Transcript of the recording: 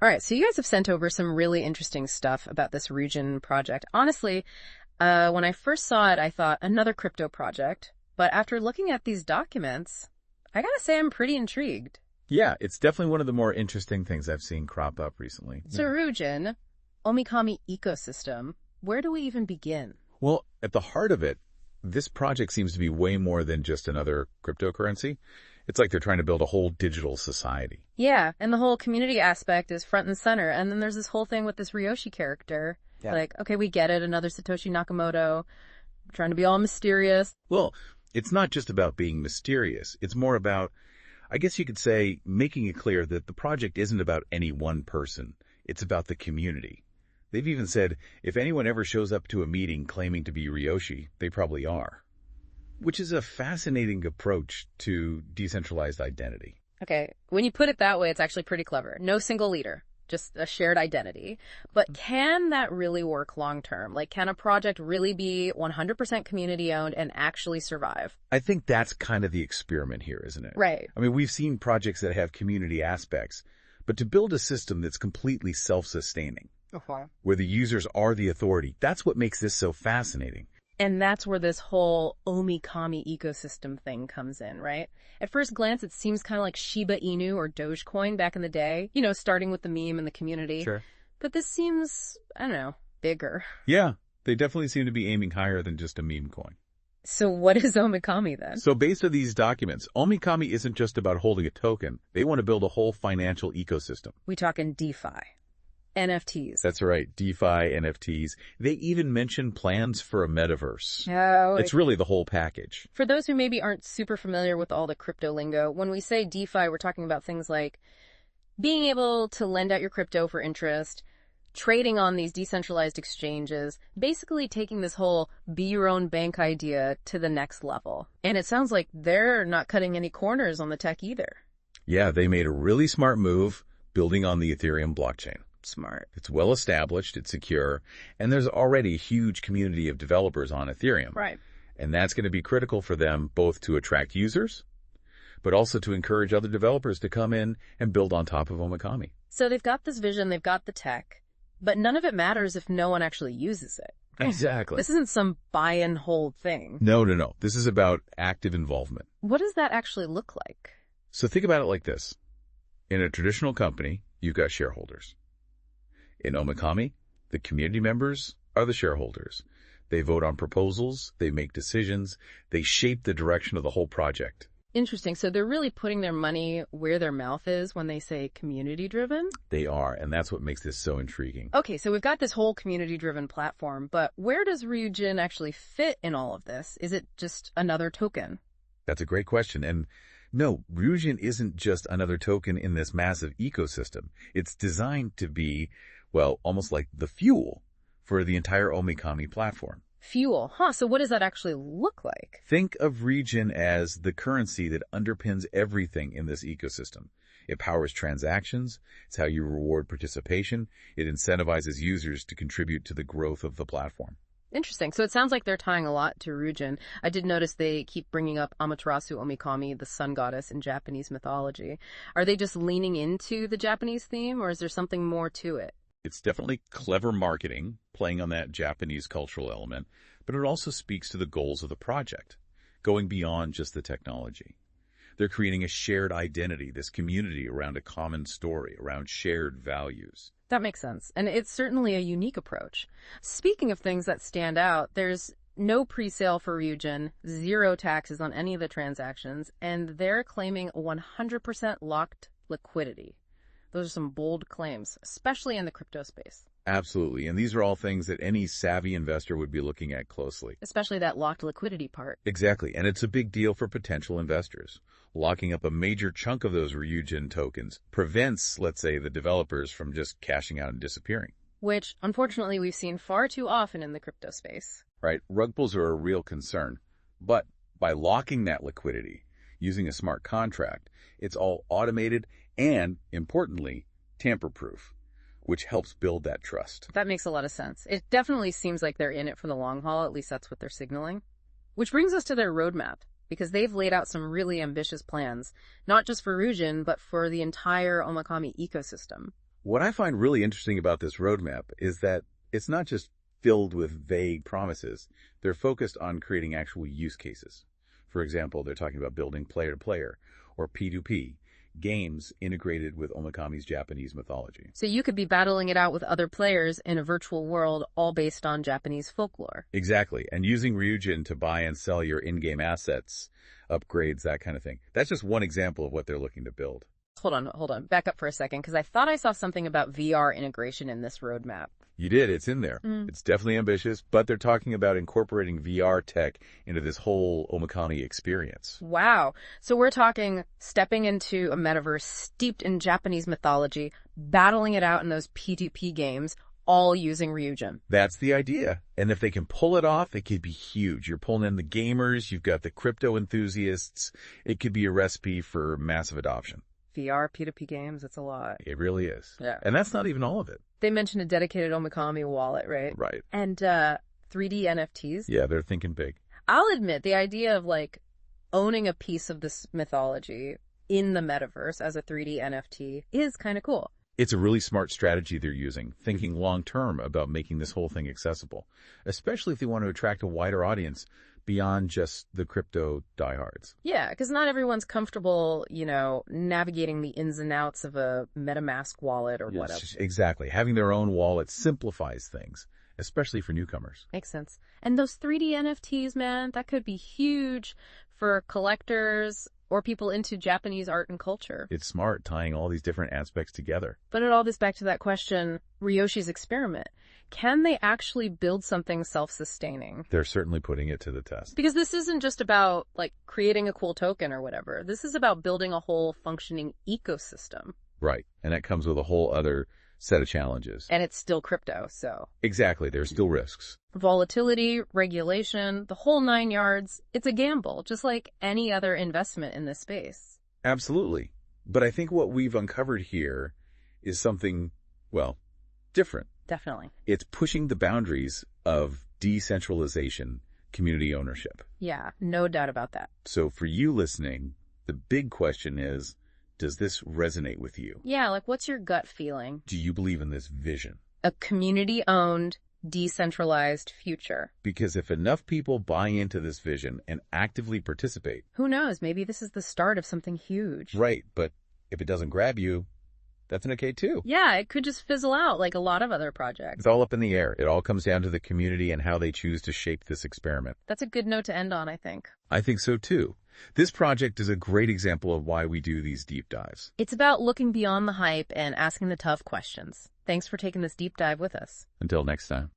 All right, so you guys have sent over some really interesting stuff about this RyuJin project. Honestly, when I first saw it, I thought another crypto project. But after looking at these documents, I gotta say I'm pretty intrigued. Yeah, it's definitely one of the more interesting things I've seen crop up recently. So RyuJin, Omikami ecosystem, where do we even begin? Well, at the heart of it, this project seems to be way more than just another cryptocurrency. It's like they're trying to build a whole digital society. Yeah, and the whole community aspect is front and center. And then there's this whole thing with this Ryoshi character. Yeah. Like, okay, we get it, another Satoshi Nakamoto, trying to be all mysterious. Well, it's not just about being mysterious. It's more about, I guess you could say, making it clear that the project isn't about any one person. It's about the community. They've even said, if anyone ever shows up to a meeting claiming to be Ryoshi, they probably are. Which is a fascinating approach to decentralized identity. Okay, when you put it that way, it's actually pretty clever. No single leader, just a shared identity. But can that really work long term? Like, can a project really be 100% community owned and actually survive? I think that's kind of the experiment here, isn't it? Right. I mean, we've seen projects that have community aspects, but to build a system that's completely self-sustaining, where the users are the authority, that's what makes this so fascinating. And that's where this whole Omikami ecosystem thing comes in, right? At first glance, it seems kind of like Shiba Inu or Dogecoin back in the day, you know, starting with the meme and the community. Sure. But this seems, I don't know, bigger. Yeah, they definitely seem to be aiming higher than just a meme coin. So what is Omikami then? So based on these documents, Omikami isn't just about holding a token. They want to build a whole financial ecosystem. We talking DeFi, NFTs. That's right, DeFi, NFTs. They even mention plans for a metaverse. Oh, It's really the whole package. for those who maybe aren't super familiar with all the crypto lingo, when we say DeFi, we're talking about things like being able to lend out your crypto for interest, trading on these decentralized exchanges, basically taking this whole be your own bank idea to the next level. And it sounds like they're not cutting any corners on the tech either. Yeah, they made a really smart move building on the Ethereum blockchain. Smart. It's well established, it's secure, and there's already a huge community of developers on Ethereum. Right. And that's going to be critical for them both to attract users, but also to encourage other developers to come in and build on top of Omikami. So they've got this vision, they've got the tech, but none of it matters if no one actually uses it. Exactly. This isn't some buy and hold thing. No. This is about active involvement. What does that actually look like? So think about it like this. In a traditional company, you've got shareholders. In Omikami, the community members are the shareholders. They vote on proposals, they make decisions, they shape the direction of the whole project. Interesting. So they're really putting their money where their mouth is when they say community-driven? They are, and that's what makes this so intriguing. Okay, so we've got this whole community-driven platform, but where does RyuJin actually fit in all of this? Is it just another token? That's a great question. And no, RyuJin isn't just another token in this massive ecosystem. It's designed to be, well, almost like the fuel for the entire Omikami platform. Fuel. So what does that actually look like? Think of RyuJin as the currency that underpins everything in this ecosystem. It powers transactions. It's how you reward participation. It incentivizes users to contribute to the growth of the platform. Interesting. So it sounds like they're tying a lot to RyuJin. I did notice they keep bringing up Amaterasu Omikami, the sun goddess in Japanese mythology. Are they just leaning into the Japanese theme, or is there something more to it? It's definitely clever marketing, playing on that Japanese cultural element, but it also speaks to the goals of the project, going beyond just the technology. They're creating a shared identity, this community around a common story, around shared values. That makes sense. And it's certainly a unique approach. Speaking of things that stand out, there's no pre-sale for RyuJin, 0 taxes on any of the transactions, and they're claiming 100% locked liquidity. Those are some bold claims, especially in the crypto space. Absolutely. And these are all things that any savvy investor would be looking at closely. Especially that locked liquidity part. Exactly. And it's a big deal for potential investors. Locking up a major chunk of those RyuJin tokens prevents, let's say, the developers from just cashing out and disappearing. Which, unfortunately, we've seen far too often in the crypto space. Right. Rug pulls are a real concern. But by locking that liquidity, using a smart contract, it's all automated and, importantly, tamper-proof, which helps build that trust. That makes a lot of sense. It definitely seems like they're in it for the long haul, at least that's what they're signaling. Which brings us to their roadmap, because they've laid out some really ambitious plans, not just for RyuJin, but for the entire Omikami ecosystem. What I find really interesting about this roadmap is that it's not just filled with vague promises. They're focused on creating actual use cases. For example, they're talking about building player-to-player or P2P games integrated with Omikami's Japanese mythology. So you could be battling it out with other players in a virtual world all based on Japanese folklore. Exactly. And using RyuJin to buy and sell your in-game assets, upgrades, that kind of thing. That's just one example of what they're looking to build. Hold on. Back up for a second, because I thought I saw something about VR integration in this roadmap. You did. It's in there. It's definitely ambitious, but they're talking about incorporating VR tech into this whole Omikami experience. Wow. So we're talking stepping into a metaverse steeped in Japanese mythology, battling it out in those P2P games, all using RyuJin. That's the idea. And if they can pull it off, it could be huge. You're pulling in the gamers, you've got the crypto enthusiasts. It could be a recipe for massive adoption. VR, P2P games, it's a lot. It really is. Yeah. And that's not even all of it. They mentioned a dedicated Omikami wallet, right? Right. And 3D NFTs. Yeah, they're thinking big. I'll admit, the idea of like owning a piece of this mythology in the metaverse as a 3D NFT is kind of cool. It's a really smart strategy they're using, thinking long-term about making this whole thing accessible, especially if they want to attract a wider audience beyond just the crypto diehards. Yeah, because not everyone's comfortable, navigating the ins and outs of a MetaMask wallet or whatever. Exactly. Having their own wallet simplifies things, especially for newcomers. Makes sense. And those 3D NFTs, man, that could be huge for collectors or people into Japanese art and culture. It's smart tying all these different aspects together. But it all gets back to that question, Ryoshi's experiment. Can they actually build something self-sustaining? They're certainly putting it to the test. Because this isn't just about, creating a cool token or whatever. This is about building a whole functioning ecosystem. Right. And that comes with a whole other set of challenges. And it's still crypto, so. Exactly. There's still risks. Volatility, regulation, the whole 9 yards. It's a gamble, just like any other investment in this space. Absolutely. But I think what we've uncovered here is something, different. Definitely. It's pushing the boundaries of decentralization, community ownership. Yeah, no doubt about that. So for you listening, the big question is, does this resonate with you? Yeah, what's your gut feeling? Do you believe in this vision? A community-owned, decentralized future. Because if enough people buy into this vision and actively participate... Who knows? Maybe this is the start of something huge. Right, but if it doesn't grab you, that's an okay too. Yeah, it could just fizzle out like a lot of other projects. It's all up in the air. It all comes down to the community and how they choose to shape this experiment. That's a good note to end on, I think. I think so too. This project is a great example of why we do these deep dives. It's about looking beyond the hype and asking the tough questions. Thanks for taking this deep dive with us. Until next time.